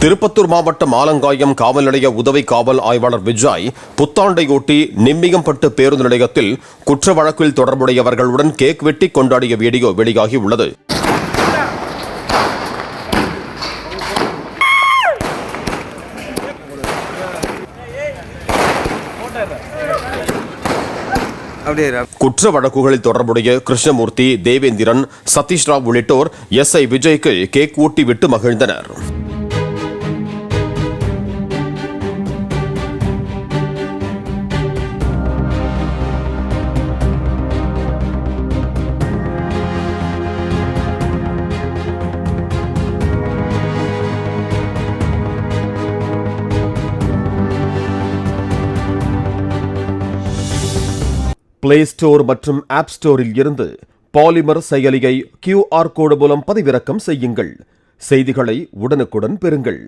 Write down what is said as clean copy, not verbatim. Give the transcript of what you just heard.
திருப்பத்தூர் மாவட்டம் ஆலங்காயம் காவல் நிலைய உதவி காவல் ஆய்வாளர் விஜய் புத்தாண்டையொட்டி நிம்மியம்பட்டு பேருந்து நிலையத்தில் குற்ற வழக்கில் தொடர்புடையவர்களுடன் கேக் வெட்டி கொண்டாடிய வீடியோ வெளியாகியுள்ளது. குற்ற வழக்குகளில் தொடர்புடைய கிருஷ்ணமூர்த்தி, தேவேந்திரன், சதீஷ் ராவ் உள்ளிட்டோர் SI விஜய்க்கு கேக் ஊட்டி விட்டு மகிழ்ந்தனர். பிளே ஸ்டோர் மற்றும் ஆப் ஸ்டோரில் இருந்து பாலிமர் செயலியை QR கோடு மூலம் பதிவிறக்கம் செய்யுங்கள். செய்திகளை உடனுக்குடன் பெறுங்கள்.